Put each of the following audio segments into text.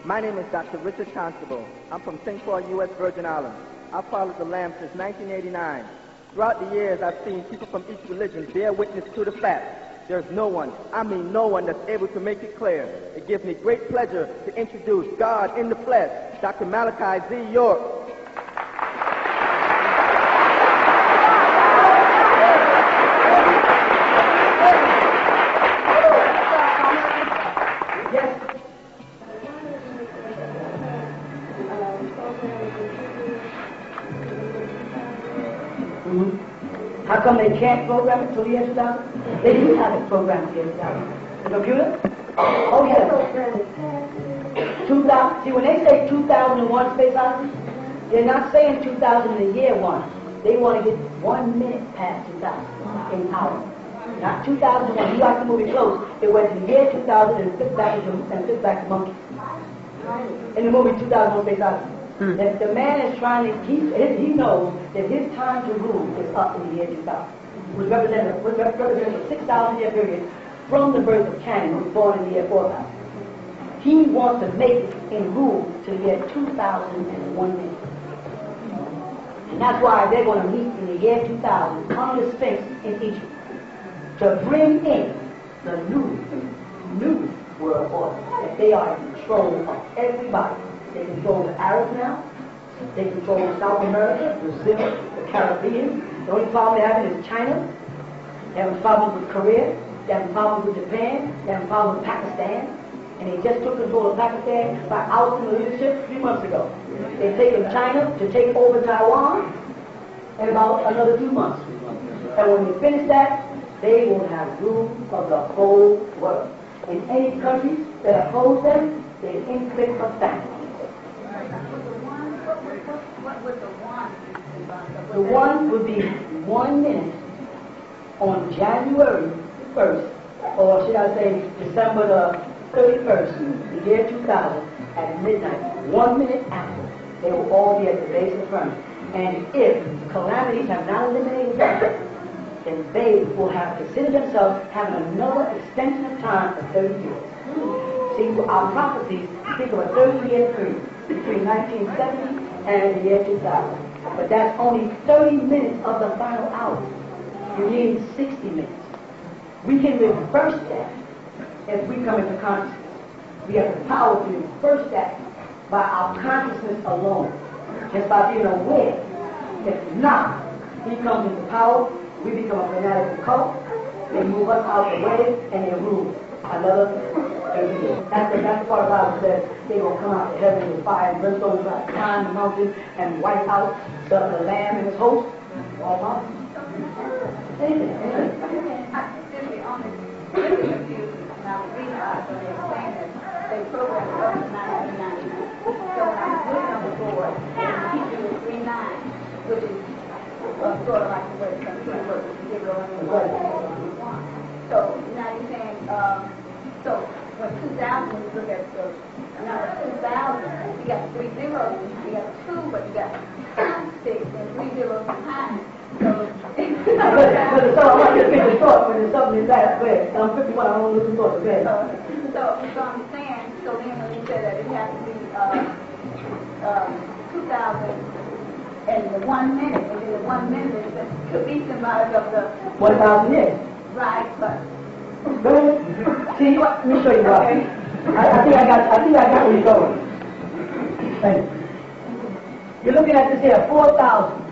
My name is Dr. Richard Constable. I'm from St. Paul, U.S. Virgin Islands. I've followed the Lamb since 1989. Throughout the years, I've seen people from each religion bear witness to the fact there's no one, I mean no one, that's able to make it clear. It gives me great pleasure to introduce God in the flesh, Dr. Malachi Z. York. How come they can't program it till the year 2000? They do have it programmed till the year 2000. The computer? Oh, yes. 2000. See, when they say 2001 Space Odyssey, they're not saying 2000 in the year one. They want to get 1 minute past 2000 in hour. Not 2001. You like the movie Close. It went to the year 2000 and flipped back to Monkey. In the movie 2001 Space Odyssey. That the man is trying to, he knows that his time to rule is up in the year 2000, which represents a 6,000 year period from the birth of Cain, who was born in the year 4000. He wants to make it in rule to the year 2001 minutes. And that's why they're going to meet in the year 2000 on the Sphinx in Egypt to bring in the new world order, that they are in control of everybody. They control the Arabs now. They control South America, Brazil, the Caribbean. The only problem they're having is China. They're having problems with Korea. They're having problems with Japan. They're having problems with Pakistan. And they just took control of Pakistan by ousting the leadership 3 months ago. They've taken China to take over Taiwan in about another 2 months. And when they finish that, they will have rule of the whole world. In any countries that oppose them, they inflict a famine. The one would be 1 minute on January 1st, or should I say December the 31st, the year 2000, at midnight. 1 minute after, they will all be at the base of the firmament. And if calamities have not eliminated them, then they will have considered themselves having another extension of time for 30 years. See, our prophecies speak of a 30-year period between 1970 and the year 2000. But that's only 30 minutes of the final hour. You need 60 minutes. We can reverse that if we come into consciousness. We have the power to reverse that by our consciousness alone, just by being aware. If not, he comes into power, we become a fanatical cult, they move us out of the way, and they rule another 30 years. That's the part of the Bible says they will come out of heaven with fire and brimstone, try to climb the mountain and wipe out the Lamb and his host. All possible. Anything. They programmed us in 1999. So when I was looking on the board, the teacher was 39, which is sort of like the way some people work with the zero and the 1. So now you're saying, so when 2000, when you look at the number 2000, you got 3 zeros, you got 2, but you got 6 and 3 zeros behind. So I want you to make a thought when there's something in that way. I'm 51, I don't listen to thoughts, okay? So I'm saying, so then when you said that it has to be 2000 and the 1 minute, and then the 1 minute could be symbolic of the 1,000 years. Right, but go ahead. See, let me show you what. I think I got where you're going. Thank you. You're looking at this here, 4,000.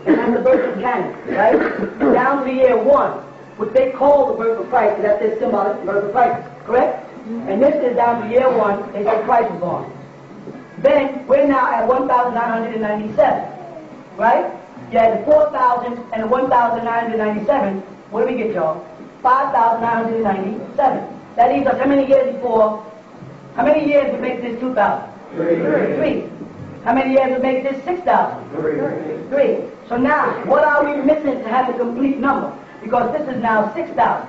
And the birth of Cain, right? Down to the year 1, which they call the birth of Christ, that's their symbolic birth of Christ, correct? And this is down to year 1, they say Christ was born. Then, we're now at 1,997, right? You had the 4,000 and the 1,997, what do we get, y'all? 5,997. That leaves us how many years before? How many years would make this 2,000? 3. How many years would make this 6,000? 3. So now, what are we missing to have the complete number? Because this is now 6,000.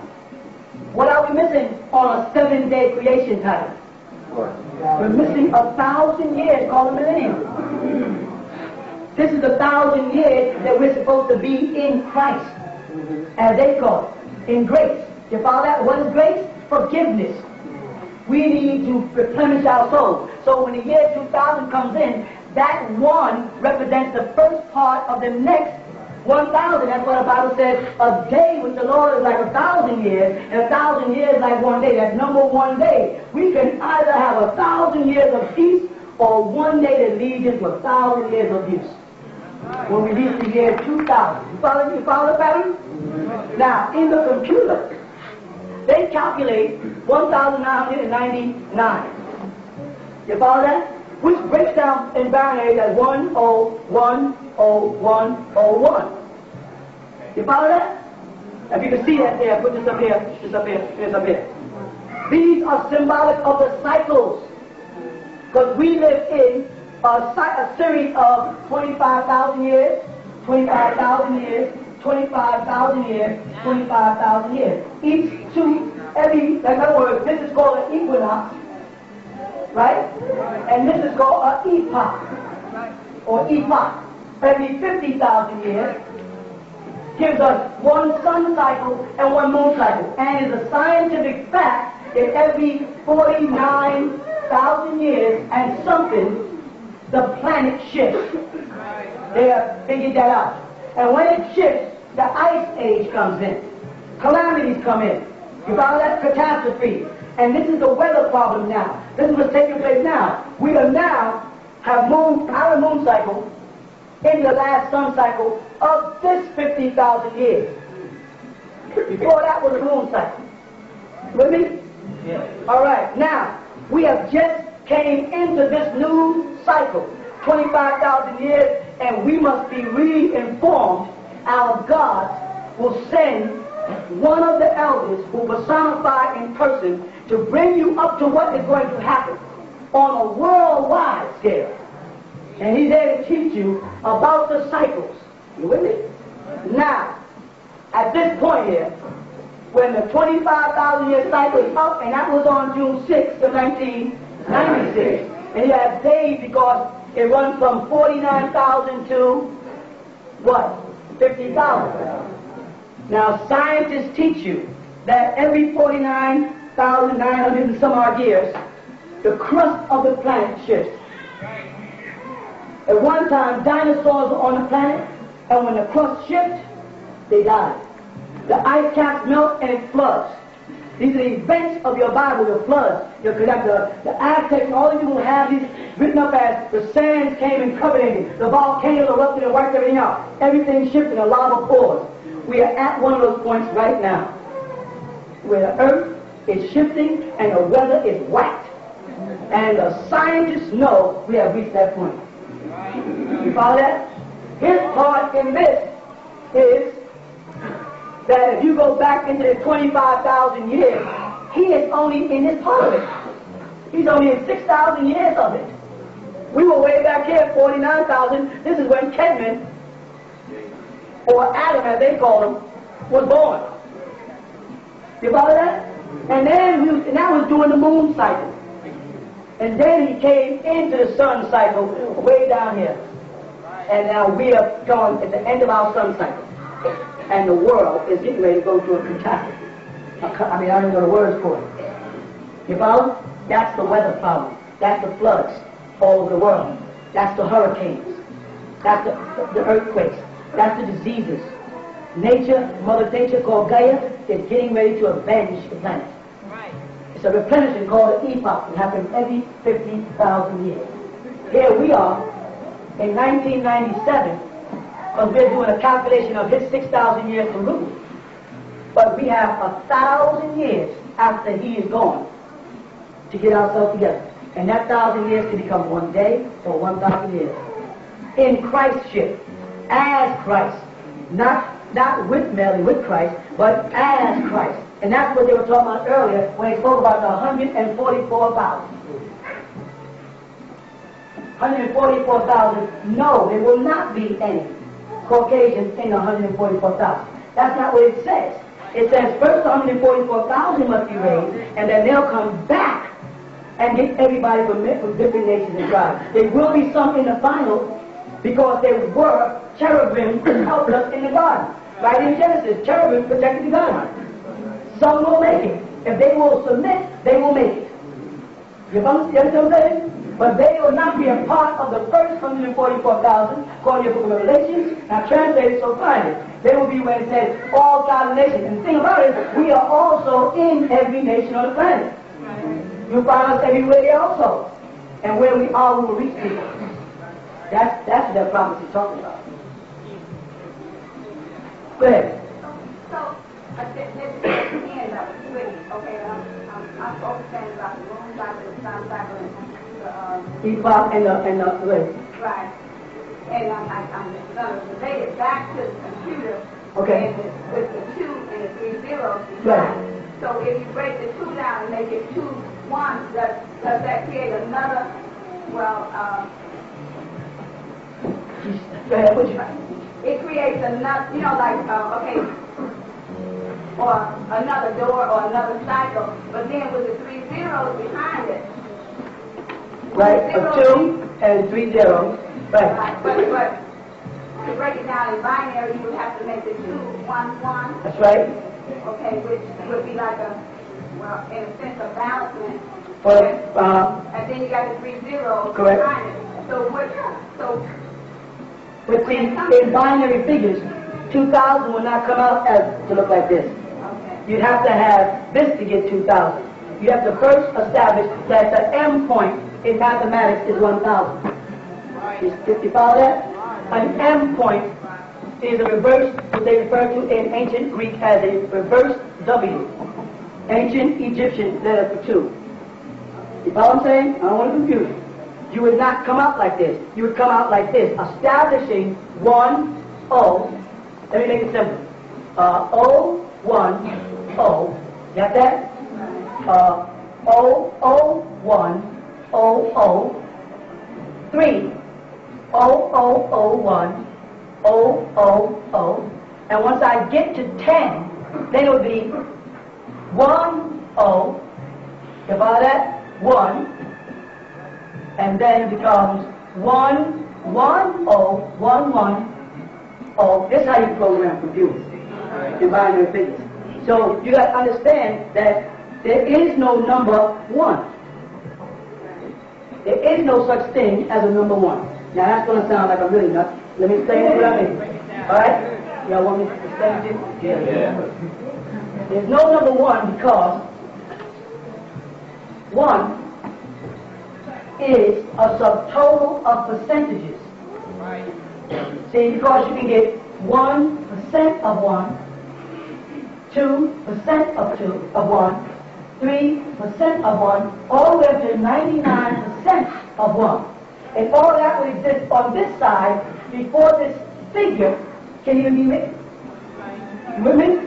What are we missing on a 7-day creation time? We're missing 1,000 years called a millennium. This is 1,000 years that we're supposed to be in Christ, as they call it, in grace. You follow that? What is grace? Forgiveness. We need to replenish our souls. So when the year 2000 comes in, that one represents the first part of the next 1,000. That's what the Bible says. A day with the Lord is like 1,000 years, and 1,000 years like one day. That's number one day. We can either have 1,000 years of peace or one day that leads into 1,000 years of abuse. When we reach the year 2000. You follow the pattern? Now, in the computer, they calculate 1,999. You follow that? Which breaks down in binary as 101001. You follow that? If you can see that there, put this up here, this up here, this up here. These are symbolic of the cycles. Because we live in a series of 25,000 years, 25,000 years, 25,000 years, 25,000 years. In other words, this is called an equinox, right? And this is called an epoch, or epoch. Every 50,000 years gives us one sun cycle and one moon cycle. And it's a scientific fact that every 49,000 years and something, the planet shifts. They have figured that out. And when it shifts, the ice age comes in. Calamities come in. You follow that? Catastrophe. And this is the weather problem now. This is what's taking place now. We are now have our moon cycle in the last sun cycle of this 50,000 years. Before that was a moon cycle. With me? Yeah. All right. Now, we have just came into this new cycle, 25,000 years, and we must be re-informed. Our God will send one of the elders who personify in person to bring you up to what is going to happen on a worldwide scale. And he's there to teach you about the cycles. You with me? Now, at this point here, when the 25,000 year cycle is up, and that was on June 6th of 1996, and you have days because it runs from 49,000 to what? 50,000. Now, scientists teach you that every 49,900 and some odd years, the crust of the planet shifts. At one time, dinosaurs were on the planet, and when the crust shifts, they die. The ice caps melt and it floods. These are the events of your Bible, the floods. The Aztecs, all of you will have these written up as the sands came and covered it. The volcanoes erupted and wiped everything out. Everything shifted and lava pours. We are at one of those points right now, where the earth is shifting and the weather is whacked. And the scientists know we have reached that point. You follow that? His part in this is that if you go back into the 25,000 years, he is only in his part of it. He's only in 6,000 years of it. We were way back here, 49,000. This is when Kedman, or Adam as they call him, was born. You follow that? And then that was during the moon cycle. And then he came into the sun cycle way down here. And now we are gone at the end of our sun cycle. And the world is getting ready to go through a catastrophe. I mean, I don't know the words for it. You follow? That's the weather problem. That's the floods all over the world. That's the hurricanes. That's the earthquakes. That's the diseases. Nature, Mother Nature called Gaia, is getting ready to avenge the planet. Right. It's a replenishment called an epoch. It happens every 50,000 years. Here we are in 1997. Because we're doing a calculation of his 6,000 years to rule. But we have 1,000 years after he is gone to get ourselves together. And that 1,000 years can become one day or 1,000 years. In Christship, as Christ. Not with Mary, with Christ, but as Christ. And that's what they were talking about earlier when they spoke about the 144,000. 144,000, no, there will not be any Caucasians in 144,000. That's not what it says. It says first 144,000 must be raised, and then they'll come back and get everybody from different nations and tribes. There will be some in the final because there were cherubim who helped us in the garden. Right in Genesis, cherubim protected the garden. Some will make it. If they will submit, they will make it. You understand what I'm saying? But they will not be a part of the first 144,000, according to the book of Revelations, now translated so finely. They will be where it says, all God nations. And the thing about it, we are also in every nation on the planet. You'll find us everywhere also. And where we are, we will reach people. That's what that prophecy is talking about. Go ahead. So let's end up with, okay, I'm focusing about the moon cycle, the sun cycle, and the Epoch and the way. right. And I'm going to relate it back to the computer. Okay. And with the 2 and the 3 zeros. Right. So if you break the 2 down and make it 2 1, does that create another? Well, Go ahead. What you? it creates another, you know, like, okay, or another door or another cycle, but then with the 3 zeros behind it. Right, a 2 and 3 zeros. Right. But to break it down in binary, you would have to make the 2 1 1. That's right. Okay, which would be like a, well, in a sense, a balancement. Well, and then you got the 3 zeros correct. behind it. But see, in binary figures, 2000 will not come out as to look like this. Okay. You'd have to have this to get 2000. You have to first establish that the M point in mathematics is 1000. You follow that? An M point is a reverse, what they refer to in ancient Greek as a reverse W. Ancient Egyptian letter for 2. You follow what I'm saying? I don't want to confuse you. You would not come out like this. You would come out like this, establishing 1, O. Let me make it simple. O, 1, O. Got that? O, O, 1, O, O. 3, O, O, O, 1, O, O, O. And once I get to 10, then it would be 1, O. You follow that? 1. And then it becomes 1, 1, O, 1, 1, O. This is how you program computers in binary figures. So you got to understand that there is no number 1. There is no such thing as a number 1. Now that's going to sound like I'm really nuts. Let me explain what I mean. Alright? Y'all want me to explain it? Yeah. There's no number 1 because 1 is a subtotal of percentages. Right. See, because you can get 1% of 1, 2% of 2 of 1, 3% of 1, all the way up to 99% of 1. And all that would exist on this side before this figure can even be made. You with me?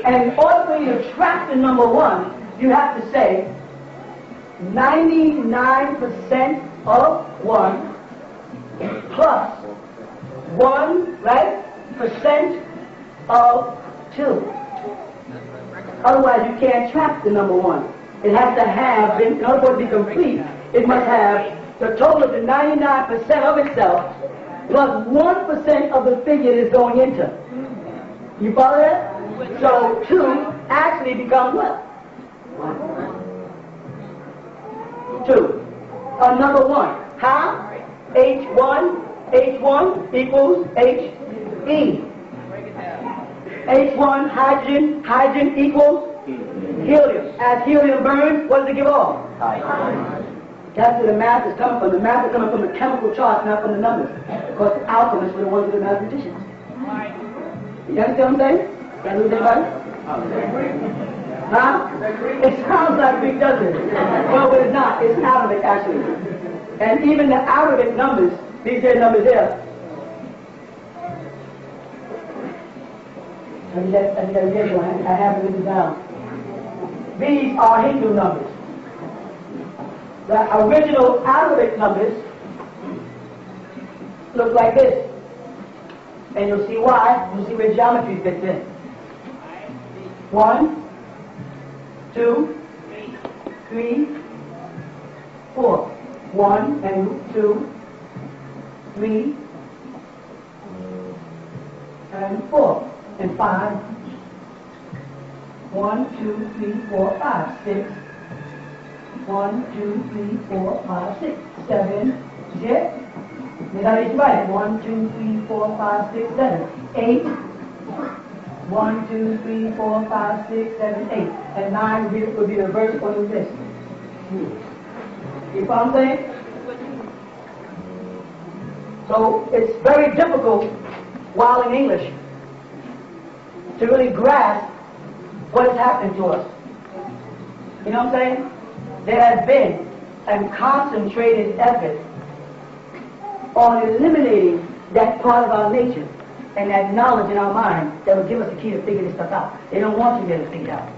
And in order for you to track the number 1, you have to say 99% of 1 plus 1, right, percent of 2. Otherwise, you can't track the number 1. It has to have, in order for it to be complete, it must have the total of the 99% of itself plus 1% of the figure it is going into. You follow that? So 2 actually becomes what? 2. Number 1. How? H1 equals He. H1 hydrogen equals helium. As helium burns, what does it give off? That's where the math is coming from. The math is coming from the chemical charts, not from the numbers. Because the alchemists were the ones who were the mathematicians. You understand what I'm saying? Can you anybody? Huh? It sounds like Greek, doesn't it? Well, but it's not. It's Arabic, actually. And even the Arabic numbers, these here numbers here, I have it written down. These are Hindu numbers. The original Arabic numbers look like this. And you'll see why. You'll see where geometry fits in. 1, 2, 3, 4. 1 and 2, 3, and 4. And 5. 1, 2, 3, 4, 5, 6, 1, 2, 3, 4, 5, 6, 7. Yeah? You got it right. 1, 2, 3, 4, 5, 6, 7, 8. 1, 2, 3, 4, 5, 6, 7, 8. And 9 would be the verse on this. You follow what I'm saying? So it's very difficult while in English to really grasp what is happening to us. You know what I'm saying? There has been a concentrated effort on eliminating that part of our nature and that knowledge in our mind that will give us the key to figure this stuff out. They don't want you to be able to figure it out.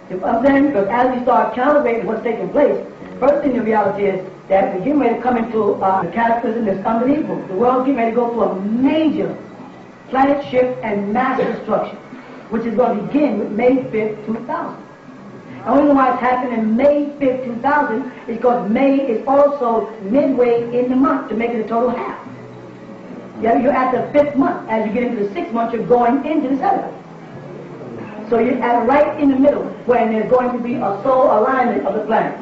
You know what I'm saying? Because as we start calibrating what's taking place, first thing the reality is that we're getting ready to come into the cataclysm that's unbelievable. The world's getting ready to go through a major planet shift and mass destruction, which is going to begin with May 5th, 2000. The only reason why it's happening May 5th, 2000 is because May is also midway in the month to make it a total half. Yeah, you're at the 5th month. As you get into the 6th month, you're going into the 7th. So you're at right in the middle when there's going to be a soul alignment of the planets.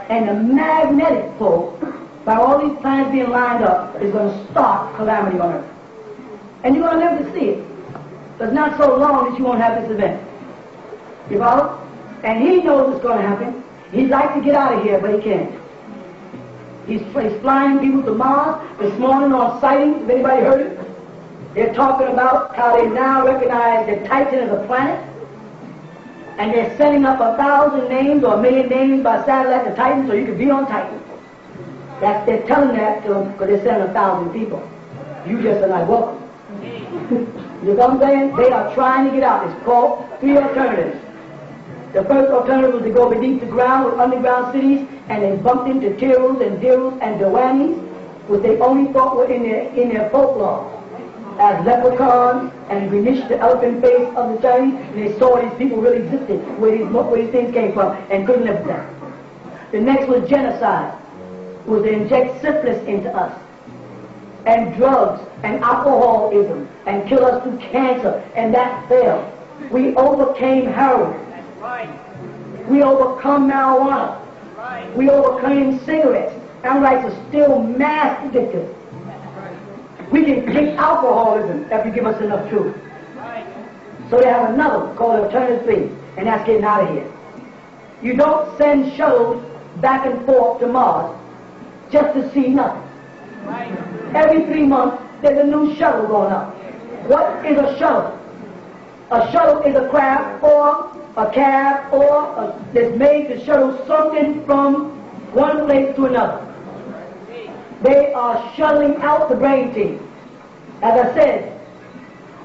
And the magnetic pull by all these planets being lined up is going to start calamity on Earth. And you're going to live to see it. But it's not so long that you won't have this event. You follow? And he knows it's going to happen. He'd like to get out of here, but he can't. He's flying people to Mars. This morning on sightings, have anybody heard it? They're talking about how they now recognize that Titan is a planet. And they're sending up 1,000 names or 1,000,000 names by satellite to Titan so you can be on Titan. They're telling that to them because they're sending 1,000 people. You just are not welcome. You know what I'm saying? They are trying to get out. It's called 3 alternatives. The first alternative was to go beneath the ground with underground cities, and they bumped into Tirus and Dirus and Dewanis, which they only thought were in their folklore, as leprechauns and Greenwich, the elephant face of the Chinese, and they saw these people really existed, where these things came from, and couldn't live with them. The next was genocide, was to inject syphilis into us, and drugs, and alcoholism, and kill us through cancer, and that failed. We overcame heroin. We overcome marijuana. We overcame cigarettes. Alcoholics are still mass addicted. We can drink alcoholism if you give us enough truth. So they have another called alternative 3, and that's getting out of here. You don't send shuttles back and forth to Mars just to see nothing. Every 3 months, there's a new shuttle going up. What is a shuttle? A shuttle is a craft or a cab that's made to shuttle something from one place to another. They are shuttling out the brain team. As I said,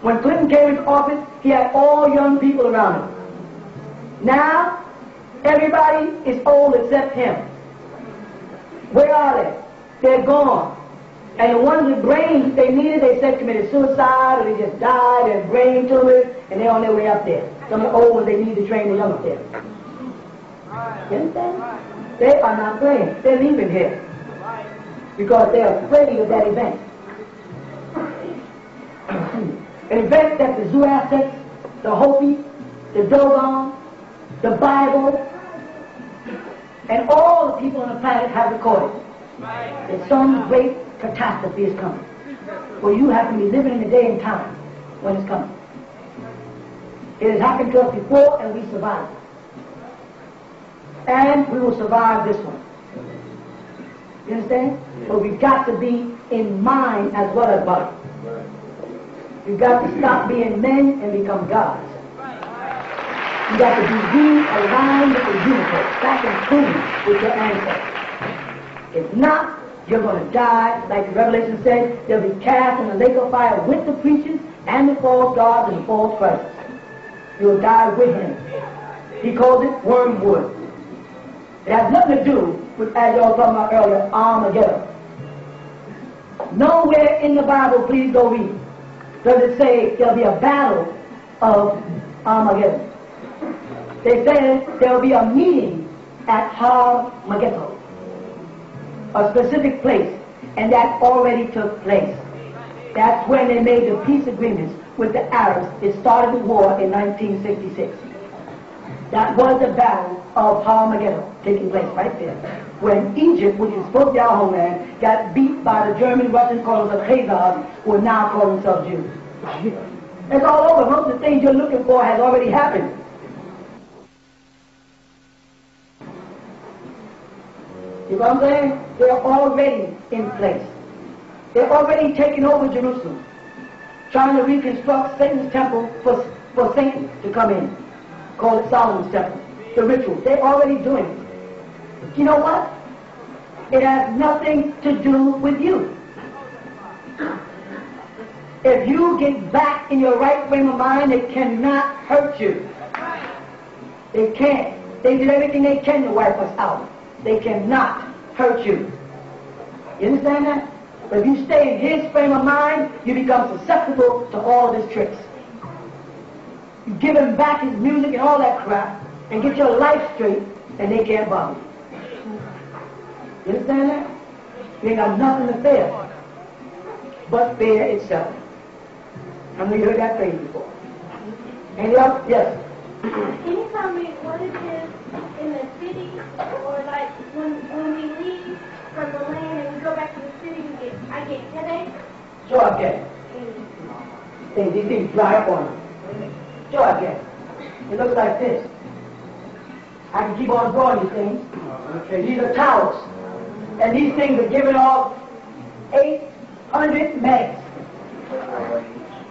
when Clinton came into office, he had all young people around him. Now, everybody is old except him. Where are they? They're gone. And the ones with brains they needed, they said committed suicide, or they just died, their brain tumors, and they're on their way up there. Some of the old ones, they need to train the young up there. You understand? They are not playing. They're leaving here. Because they're afraid of that event. An event that the Zoroastrians, the Hopi, the Dogon, the Bible, and all the people on the planet have recorded. That some great catastrophe is coming. Well, you have to be living in the day and time when it's coming. It has happened to us before, and we survived. And we will survive this one. You understand? But we've got to be in mind as well as body. You've got to stop being men and become gods. You've got to be realigned with the universe, back in tune with your ancestors. If not, you're going to die, like the Revelation said, they'll be cast in the lake of fire with the preachers and the false gods and the false Christ. You'll die with him. He calls it wormwood. It has nothing to do with, as y'all were talking about earlier, Armageddon. Nowhere in the Bible, please go read, does it say there'll be a battle of Armageddon. They said there'll be a meeting at Armageddon, a specific place, and that already took place. That's when they made the peace agreements with the Arabs. It started the war in 1966. That was the battle of Armageddon taking place right there. When Egypt, which is supposed to be our homeland, got beat by the German Russian colonists of Khazars, who are now calling themselves Jews. It's all over. Most of the things you're looking for has already happened. You know what I'm saying? They're already in place. They're already taking over Jerusalem, trying to reconstruct Satan's temple for Satan to come in. Call it Solomon's temple. The ritual. They're already doing it. You know what? It has nothing to do with you. If you get back in your right frame of mind, it cannot hurt you. They can't. They did everything they can to wipe us out. They cannot hurt you. You understand that? But if you stay in his frame of mind, you become susceptible to all of his tricks. You give him back his music and all that crap, and get your life straight, and they can't bother you. You understand that? You ain't got nothing to fear but fear itself. I know you heard that phrase before. Anything else? Yes. Can you tell me what it is in the city, or like when we leave from the land and we go back to the city, I get headaches? Sure I can. These things dry up on you. Sure I can. It looks like this. I can keep on drawing these things. These are towers. And these things are giving off 800 megs,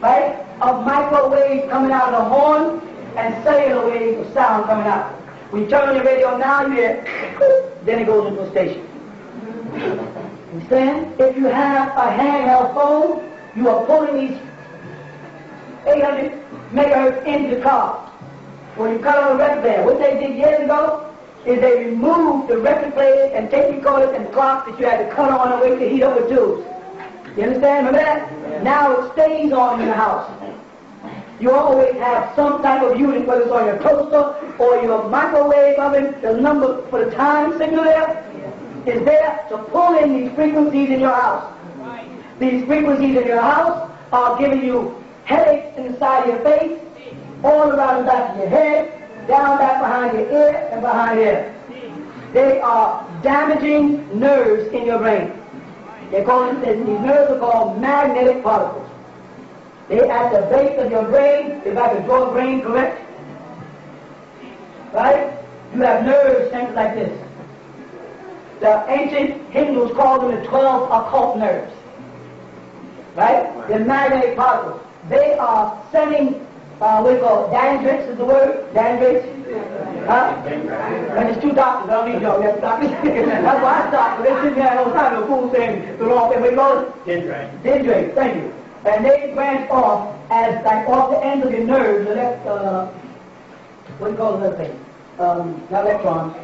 right, of microwaves coming out of the horn and cellular waves of sound coming out. When you turn on your radio now, you hear, then it goes into a station. Understand? If you have a handheld phone, you are pulling these 800 megahertz into the car. When you cut on a record player, what they did years ago is they removed the record players and tape recorders and clocks that you had to cut on and wait to heat up with tubes. You understand? Remember that? Now it stays on in the house. You always have some type of unit, whether it's on your toaster or your microwave oven. The number for the time signal there is there to pull in these frequencies in your house. These frequencies in your house are giving you headaches in the side of your face, all around the back of your head, down back behind your ear and behind your ear. They are damaging nerves in your brain. These nerves are called magnetic particles. They're at the base of your brain, if I can draw a brain correct. Right? You have nerves things like this. The ancient Hindus called them the 12 occult nerves. Right? They're magnetic particles. They are sending, what do you call it? Dandrix is the word? Dandrix? Huh? And there's two doctors. I don't need y'all. That's doctors. That's why I stopped. They sit there all the time. The fool saying the wrong thing. What do you call it? Dendrite. Dendrite. Thank you. And they branch off as like off the end of your nerves. The left, what do you call the thing? Not electrons.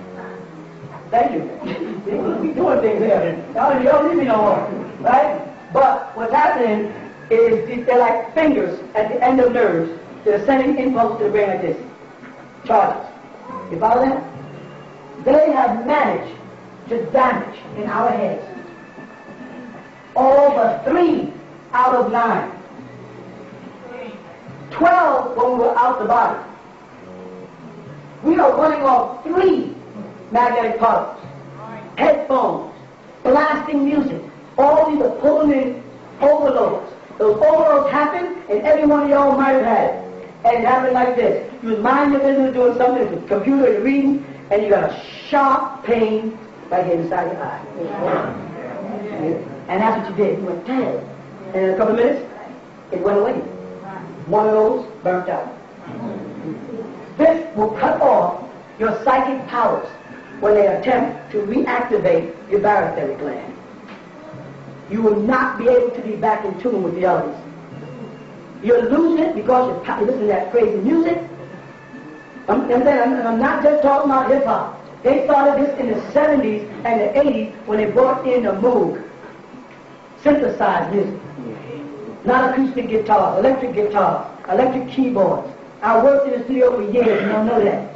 Thank you. We doing things here. Y'all don't leave me no more. Right? But what's happening is they're like fingers at the end of nerves. They're sending impulse to the brain like this. Charges. You follow that? They have managed to damage in our heads all but 3 out of 9. 12 when we were out the body. We are running off 3 magnetic particles. Headphones, blasting music. All these are pulling in overloads. Those overloads happen, and every one of y'all might have had it. And it happened like this. You mind your business doing something with the computer, you're reading, and you got a sharp pain right here inside your eye. And that's what you did. You went dead. And in a couple of minutes, it went away. One of those burnt out. This will cut off your psychic powers when they attempt to reactivate your barytheric gland. You will not be able to be back in tune with the others. You're losing it because you're listening to that crazy music. I'm not just talking about hip-hop. They started this in the 70s and the 80s when they brought in the Moog, synthesized music. Not acoustic guitars, electric keyboards. I worked in the studio for years, you don't know that.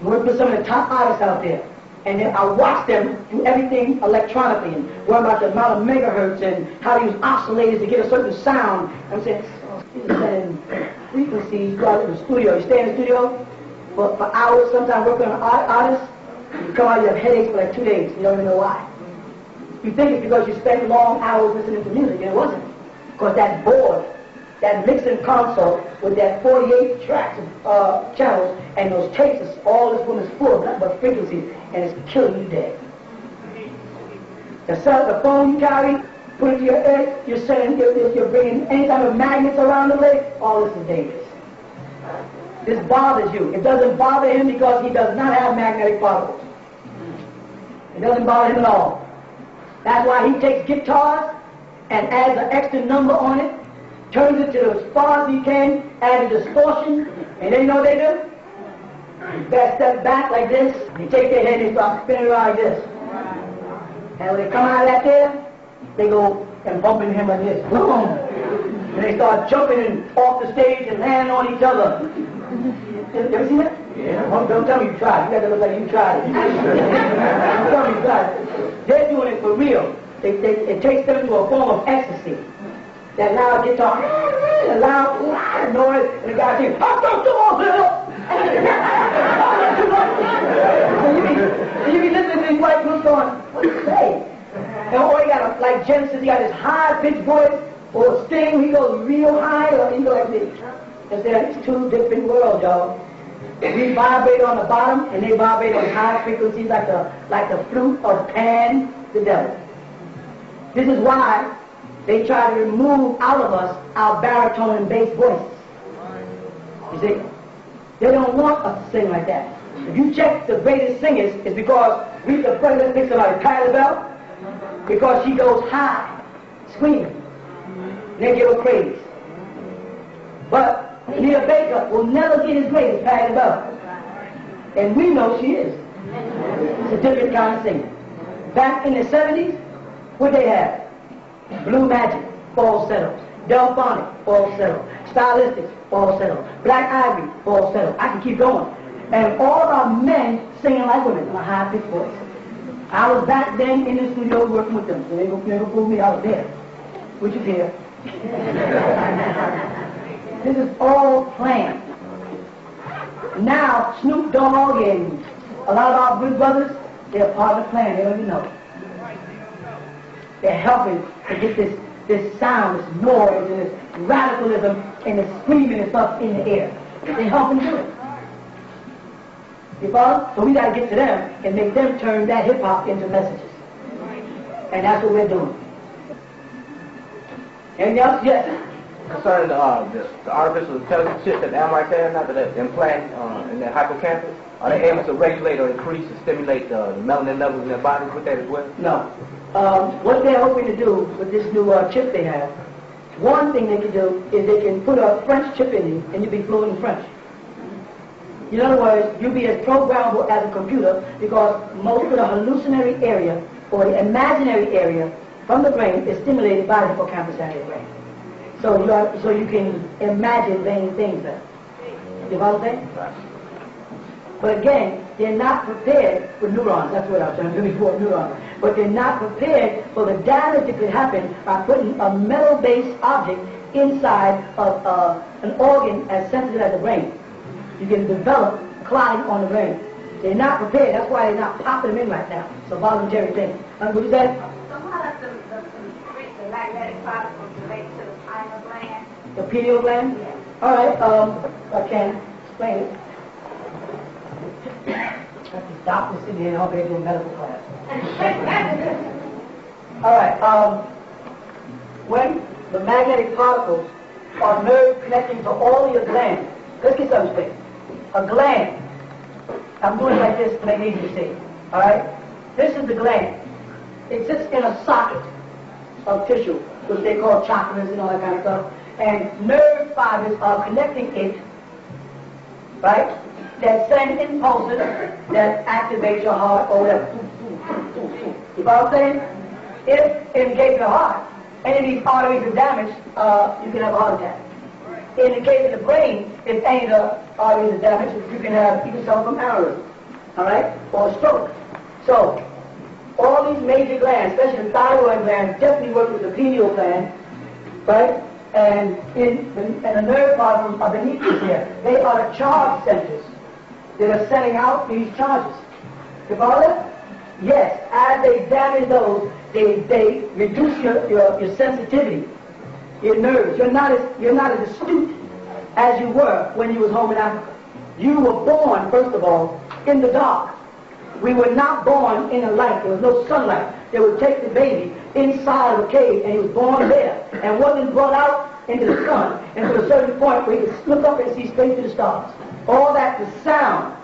I worked with some of the top artists out there. And then I watched them do everything electronically and worry about the amount of megahertz and how to use oscillators to get a certain sound. I'm saying, and frequencies, go out in the studio. You stay in the studio, for hours, sometimes working on artists, you come out, you have headaches for like 2 days. You don't even know why. You think it's because you spent long hours listening to music, and it wasn't. Because that board, that mixing console with that 48 tracks of channels and those tapes, all this room is full of nothing but frequencies, and it's killing you dead. The phone you carry, put it to your head, you're bringing any type of magnets around the leg, all this is dangerous. This bothers you. It doesn't bother him because he does not have magnetic particles. It doesn't bother him at all. That's why he takes guitars and adds an extra number on it, turns it to as far as he can, adds a distortion, and then you know what they do? They step back like this, they take their head and start spinning around like this. And when they come out of that there, they go and bumping him like this. Boom! And they start jumping and off the stage and landing on each other. You ever seen that? Yeah. Don't tell me you tried. You got to look like you tried. Don't tell me you tried. They're doing it for real. It takes them to a form of ecstasy. That loud guitar, a loud noise, and the guy says, "I'm so so you be listening to these white groups going, what do you say? And or he got like Genesis, he got this high-pitched voice, or Sting, he goes real high, or he goes like this. It's two different worlds, y'all. We vibrate on the bottom, and they vibrate on high frequencies like the flute of Pan, the devil. This is why they try to remove out of us our baritone and bass voices. You see? They don't want us to sing like that. If you check the greatest singers, it's because the president thinks about Kylie Bell, because she goes high, screaming. And they give her praise. But Anita Baker will never get as great as Kylie Bell. And we know she is. It's a different kind of singer. Back in the 70s, what they had? Blue Magic, falsetto. Delphonic, falsetto. Stylistics, falsetto. Black Ivory, falsetto. I can keep going. And all our men singing like women in a high-pitched voice. I was back then in the studio working with them, so they never pulled me out there. Would you care? This is all planned. Now, Snoop Dogg and a lot of our good brothers, they're part of the plan. They don't even know it. They're helping to get this sound, this noise, and this radicalism, and this screaming and stuff in the air. They're helping do it. You follow? So we got to get to them and make them turn that hip-hop into messages. And that's what we're doing. Anything else? Yes? Concerning the artificial intelligence chip that Amrites have now, that they implant in their hippocampus, are they able to regulate or increase and stimulate the melanin levels in their bodies with that as well? No. What they're hoping to do with this new chip they have, one thing they can do is they can put a French chip in you and you'll be fluent in French. In other words, you'll be as programmable as a computer because most of the hallucinatory area or the imaginary area from the brain is stimulated by the hippocampus and the brain. So you can imagine vain things there. You follow what I'm saying? But again, they're not prepared for neurons. That's what I was trying to do before, neurons. But they're not prepared for the damage that could happen by putting a metal-based object inside of an organ as sensitive as the brain. You can develop clotting on the brain. They're not prepared. That's why they're not popping them in right now. It's a voluntary thing. What is that? So how does the magnetic particles relate to the pineal gland? The pineal gland? Yes. All right. I can explain it. That's the doctor sitting here all day doing medical class. All right. When the magnetic particles are nerve connecting to all of your glands, let's get something straight. A gland. I'm doing it like this to make it easy to see. All right. This is the gland. It sits in a socket of tissue, which they call chakras and all that kind of stuff. And nerve fibers are connecting it, right? That send impulses that activate your heart or whatever. You know what I'm saying? If in the case of the heart, any of these arteries are damaged, you can have a heart attack. In the case of the brain, if any of the arteries are damaged, you can suffer from aneurysm, all right, or stroke. So, all these major glands, especially the thyroid gland, definitely work with the pineal gland, right? And the nerve particles are beneath this here. They are the charge centers. that are sending out these charges. You follow that? Yes, as they damage those, they reduce your sensitivity, your nerves. You're not as astute as you were when you was home in Africa. You were born, first of all, in the dark. We were not born in the light. There was no sunlight. They would take the baby inside of a cave, and he was born there, and wasn't brought out into the sun until a certain point where he could look up and see straight to the stars. All that, the sound.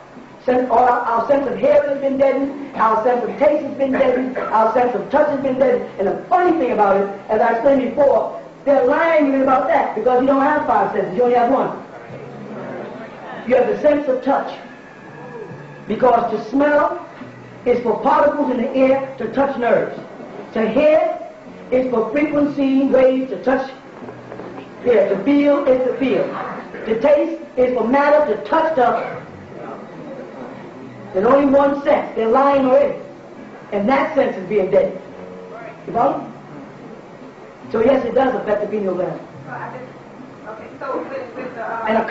Our sense of hearing has been deadened, our sense of taste has been deadened, our sense of touch has been deadened. And the funny thing about it, as I explained before, they're lying even about that because you don't have 5 senses, you only have 1. You have the sense of touch. Because to smell is for particles in the air to touch nerves. To hear is for frequency waves to touch here. To feel is to feel. To taste is for matter to touch stuff. There's only 1 sense. They're lying already. And that sense is being dead. You follow? So yes, it does affect the pineal gland. Okay, so with the... And a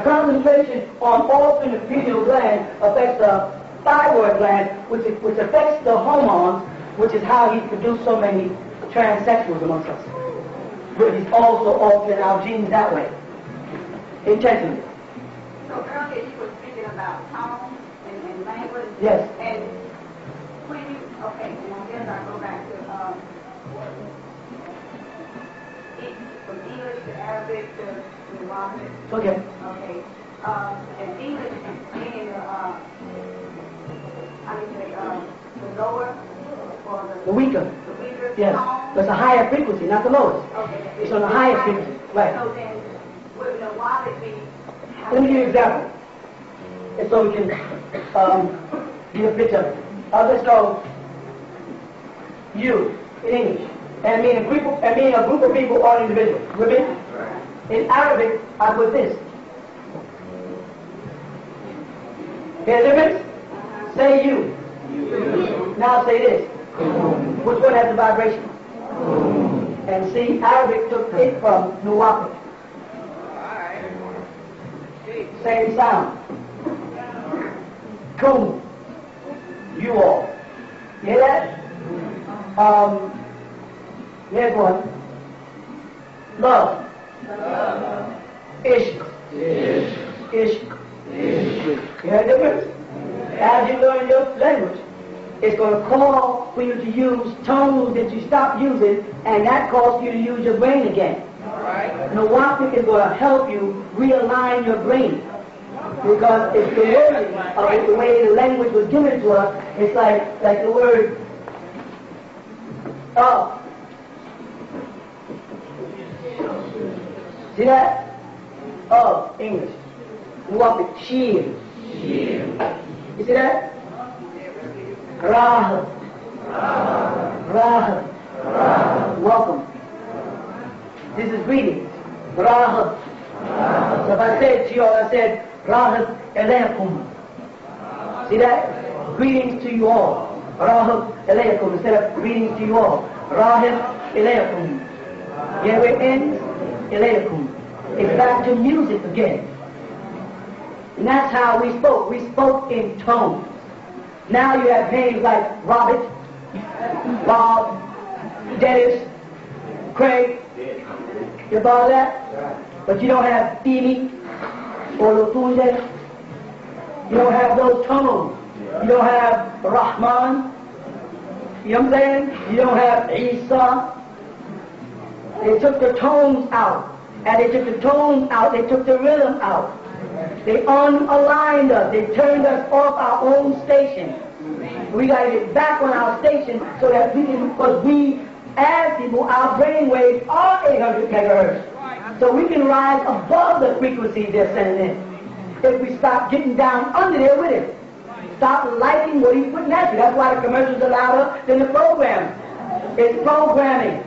concentration on all in the pineal gland affects the thyroid gland, which affects the hormones, which is how he produced so many transsexuals amongst us. But he's also altering our genes that way. Intentionally. So earlier you were speaking about tone and language. Yes. And when you, okay, and I guess I go back to from English to Arabic to Arabic. Okay. Okay. And English being the lower or The weaker. the weaker Yes. tone. That's a higher frequency, not the lowest. Okay. It's on the highest frequency. Right. So then, would the wallet be? Let me give you an example. And so we can give a picture of it. I'll just go you in English. And mean a group of people or an individual. With me? In Arabic, I put this. Hear the difference? Say you. Now say this. Which one has the vibration? And see, Arabic took it from wu-nuwaupu. Same sound. Kum. You all. You hear that? Here's one. Love. Ishq. Ishq. You hear the difference? As you learn your language, it's going to call for you to use tones that you stopped using, and that calls for you to use your brain again. Wu-nuwaupu is going to help you realign your brain. Because it's the wording of it, the way the language was given to us, it's like the word oh. See that? Of English. Wu-nuwaupu, sheer. You see that? Rah. Welcome. This is greetings. Rah. So if I said to you all, I said, Rahab Eleikum. See that? Greetings to you all. Rahab Eleikum. Instead of greetings to you all. Rahab Eleikum. Here it ends. Eleikum. It's back to music again. And that's how we spoke. We spoke in tones. Now you have names like Robert, Bob, Dennis, Craig. You follow that? But you don't have Phoebe or Lutunde. You don't have those tones. You don't have Rahman. You know what I'm saying? You don't have Isa. They took the tones out. And they took the tones out. They took the rhythm out. They unaligned us. They turned us off our own station. We got to get back on our station so that we can, because we, as people, our brain waves are 800 megahertz. So we can rise above the frequencies they're sending in. If we stop getting down under there with it. Stop liking what he's putting at you. That's why the commercials are louder than the programs. It's programming.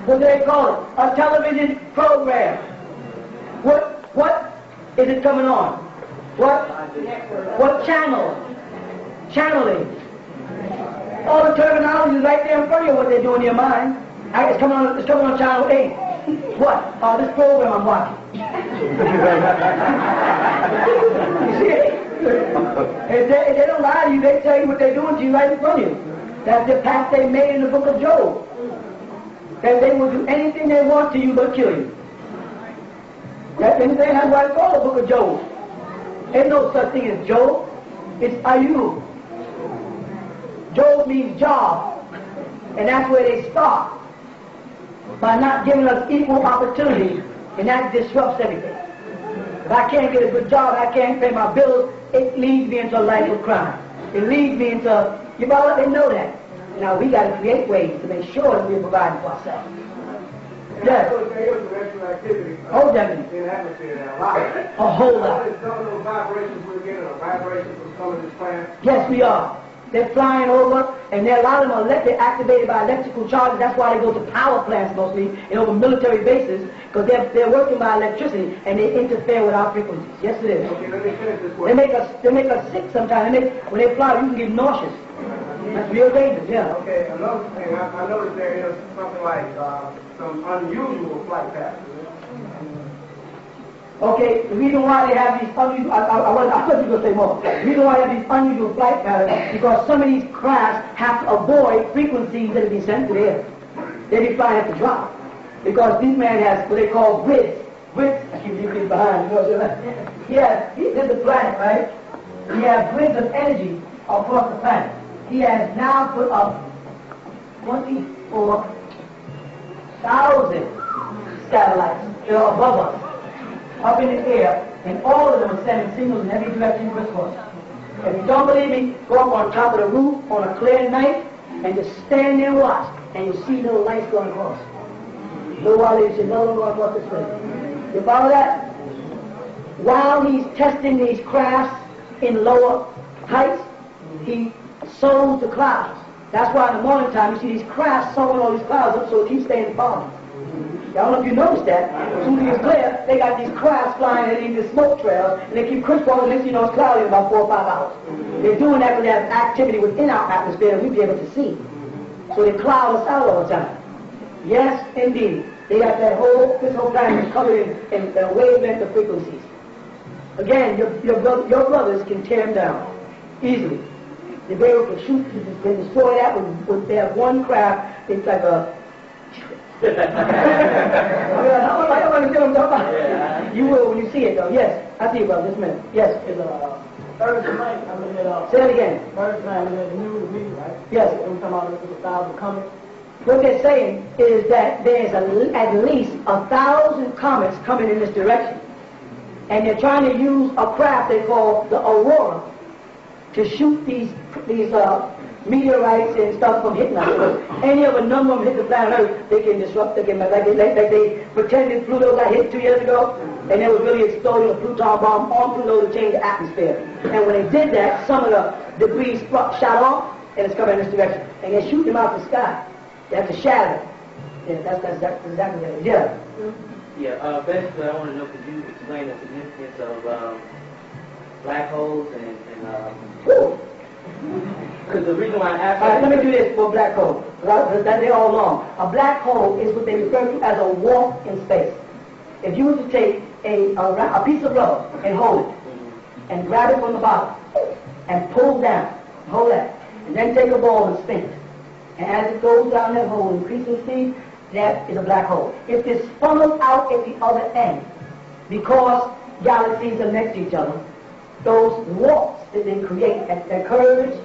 What do they call it? A television program. What is it coming on? What channel? Channeling. All the terminology is right there in front of you, what they're doing in your mind. It's coming on channel 8. What? Oh, this program I'm watching. You see it? If they don't lie to you, they tell you what they're doing to you right in front of you. That's the pact they made in the book of Job. That they will do anything they want to you but kill you. That's anything. That's why it's called the book of Job. Ain't no such thing as Job. It's Ayu. Job means job. And that's where they start. By not giving us equal opportunity. And that disrupts everything. If I can't get a good job, I can't pay my bills, it leads me into a life of crime. It leads me into, you know, they know that. Now we got to create ways to make sure that we're providing for ourselves. Yes. Oh, definitely. A whole lot. Yes, we are. They're flying over, and a lot of them are activated by electrical charges. That's why they go to power plants mostly and over military bases, because they're working by electricity and they interfere with our frequencies. Yes, it is. Okay, let me finish this way. They make us sick sometimes. When they fly, you can get nauseous. That's real dangerous. Yeah. Okay, another thing, I noticed there is something like some unusual flight patterns. Okay, the reason why they have these unusual, I thought you were going to say more. The reason why they have these unusual flight patterns because some of these crafts have to avoid frequencies that are being sent to the air. They be flying at the drop. Because this man has what they call grids. Grids, I keep you kids behind, you know what I'm saying? Yeah, this is the planet, right? He has grids of energy across the planet. He has now put up 24,000 satellites above us. Up in the air, and all of them are sending signals in every direction crisscross. If you don't believe me, go up on top of the roof on a clear night and just stand there and watch, and you'll see little lights going across. Little while they should know going across this way. You follow that? While he's testing these crafts in lower heights, he sows the clouds. That's why in the morning time you see these crafts sowing all these clouds up so it keeps staying foggy. I don't know if you noticed that. As soon as it's clear, they got these crafts flying and these smoke trails, and they keep crisscrossing. Next thing you know, it's cloudy in about 4 or 5 hours. They're doing that because they have activity within our atmosphere that we'll be able to see. So they cloud us out all the time. Yes, indeed. They got this whole planet is covered in a wavelength of frequencies. Again, your brothers can tear them down easily. They'll be able to shoot, they destroy that with their one craft. It's like a you will when you see it, though. Yes, I see it, brother. Just a minute. Yes. Thursday night, say that again. Thursday night, the news to me, right? Yes. Every time I look at 1,000 comets. What they're saying is that there's at least 1,000 comets coming in this direction, and they're trying to use a craft they call the Aurora to shoot these meteorites and stuff from hitting us. Any of a number of them hit the planet Earth, they can disrupt, they can, like they pretended Pluto got hit 2 years ago, and they were really exploding a Pluton bomb on Pluto to change the atmosphere. And when they did that, some of the debris shot off, and it's coming in this direction. And they shoot them out the sky. They have to shatter it. Yeah, that's exactly what it is. Yeah. Yeah, basically I want to know, could you explain the significance of black holes and because the reason why I asked... All right, let me do this for black hole. They're all long. A black hole is what they refer to as a warp in space. If you were to take a piece of rubber and hold it, and grab it from the bottom, and pull down, hold that, and then take a ball and spin it. And as it goes down that hole, increasing speed, that is a black hole. If it's funneled out at the other end, because galaxies are next to each other, those warps that they create at their curves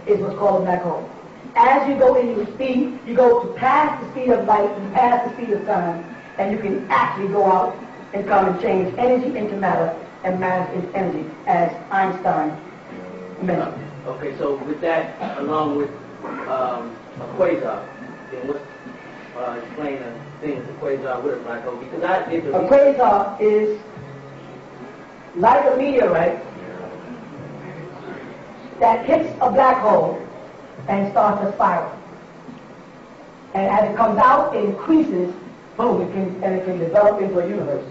is what's called a black hole. As you go into speed, you go to past the speed of light and past the speed of sound, and you can actually go out and come and change energy into matter and matter into energy, as Einstein mentioned. Okay, so with that, along with a quasar, then what's explain the things a quasar with a black hole? Because I did the a quasar is like a meteorite that hits a black hole and starts a spiral. And as it comes out, it increases, boom, it can develop into a universe.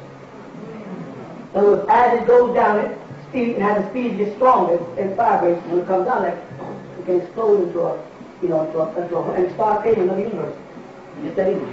So as it goes down, and as the speed gets stronger, it vibrates. When it comes down, it can explode into and start creating another universe. It's that easy.